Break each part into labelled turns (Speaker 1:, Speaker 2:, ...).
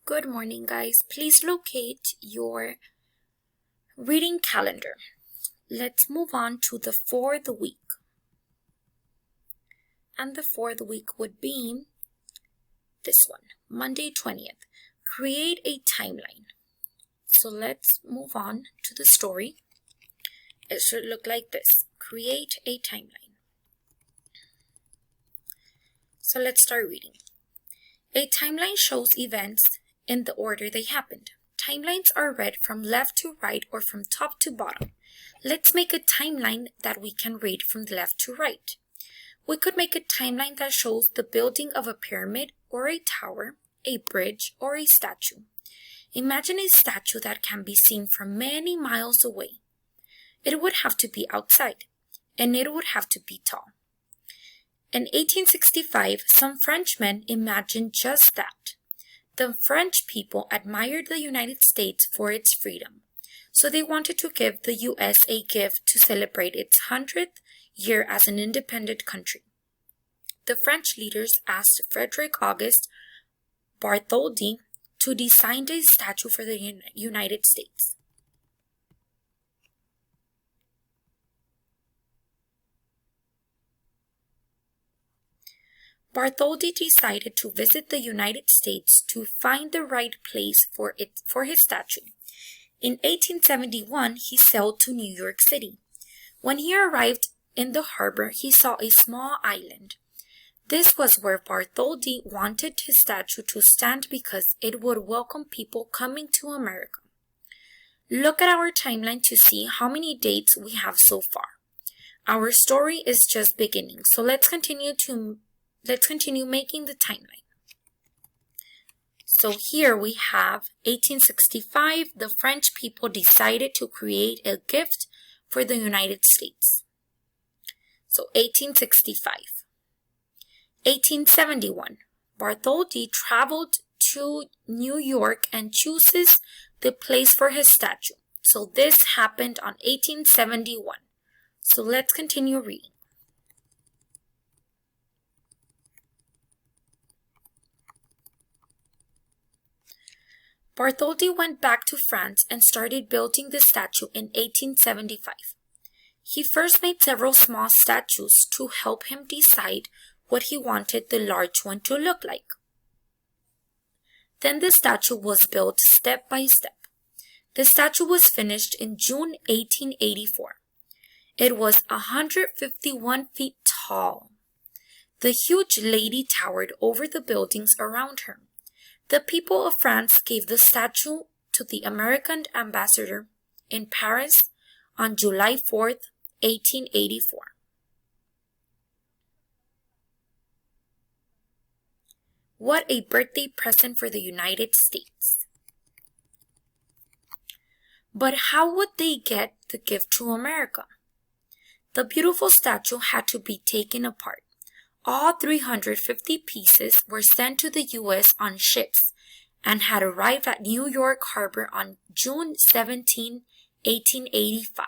Speaker 1: Good morning, guys. Please locate your reading calendar. Let's move on to the fourth week. And the fourth week would be this one, Monday 20th. Create a timeline. So let's move on to the story. It should look like this. Create a timeline. So let's start reading. A timeline shows events in the order they happened. Timelines are read from left to right or from top to bottom. Let's make a timeline that we can read from left to right. We could make a timeline that shows the building of a pyramid or a tower, a bridge, or a statue. Imagine a statue that can be seen from many miles away. It would have to be outside, and it would have to be tall. In 1865, some Frenchmen imagined just that. The French people admired the United States for its freedom, so they wanted to give the U.S. a gift to celebrate its 100th year as an independent country. The French leaders asked Frederick Auguste Bartholdi to design a statue for the United States. Bartholdi decided to visit the United States to find the right place for his statue. In 1871, he sailed to New York City. When he arrived in the harbor, he saw a small island. This was where Bartholdi wanted his statue to stand because it would welcome people coming to America. Look at our timeline to see how many dates we have so far. Our story is just beginning, so let's continue making the timeline. So here we have 1865, the French people decided to create a gift for the United States. So 1865. 1871, Bartholdi traveled to New York and chooses the place for his statue. So this happened on 1871. So let's continue reading. Bartholdi went back to France and started building the statue in 1875. He first made several small statues to help him decide what he wanted the large one to look like. Then the statue was built step by step. The statue was finished in June 1884. It was 151 feet tall. The huge lady towered over the buildings around her. The people of France gave the statue to the American ambassador in Paris on July 4th, 1884. What a birthday present for the United States. But how would they get the gift to America? The beautiful statue had to be taken apart. All 350 pieces were sent to the U.S. on ships and had arrived at New York Harbor on June 17, 1885.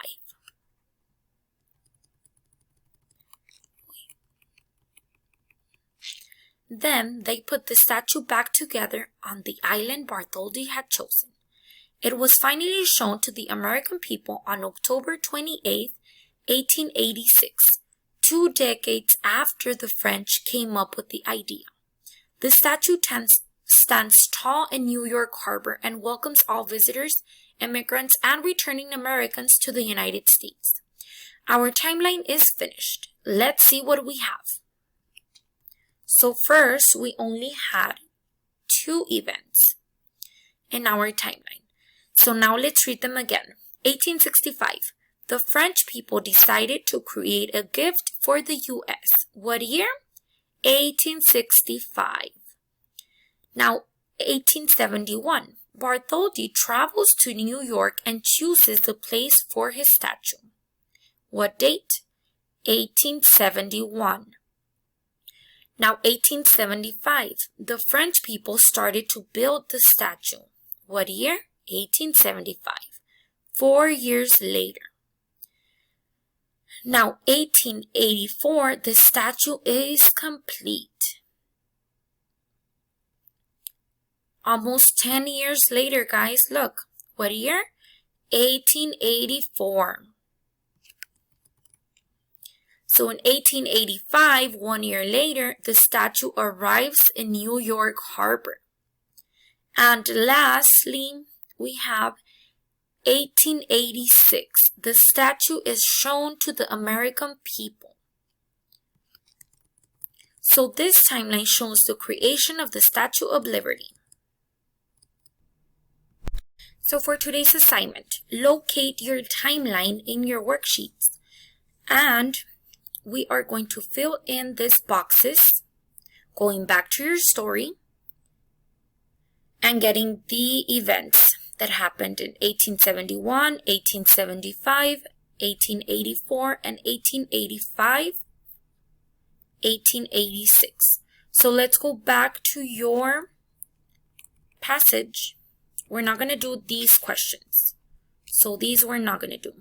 Speaker 1: Then they put the statue back together on the island Bartholdi had chosen. It was finally shown to the American people on October 28, 1886. 2 decades after the French came up with the idea. The statue stands tall in New York Harbor and welcomes all visitors, immigrants, and returning Americans to the United States. Our timeline is finished. Let's see what we have. So first, we only had 2 events in our timeline. So now let's read them again. 1865. The French people decided to create a gift for the U.S. What year? 1865. Now, 1871. Bartholdi travels to New York and chooses the place for his statue. What date? 1871. Now, 1875. The French people started to build the statue. What year? 1875. 4 years later. Now, 1884, the statue is complete. Almost 10 years later, guys, look. What year? 1884. So in 1885, 1 year later, the statue arrives in New York Harbor. And lastly, we have 1886. The statue is shown to the American people. So this timeline shows the creation of the Statue of Liberty. So for today's assignment, locate your timeline in your worksheets. And we are going to fill in these boxes, going back to your story, and getting the events that happened in 1871, 1875, 1884, and 1885, 1886. So let's go back to your passage. We're not going to do these questions. So these we're not going to do.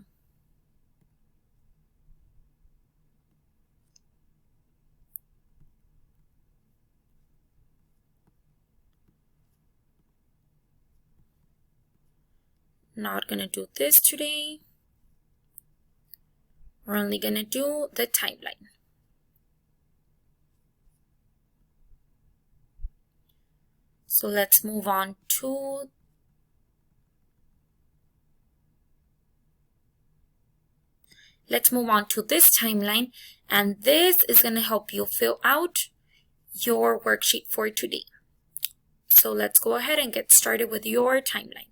Speaker 1: Not going to do this today. We're only going to do the timeline. So let's move on to this timeline, and this is going to help you fill out your worksheet for today. So let's go ahead and get started with your timeline.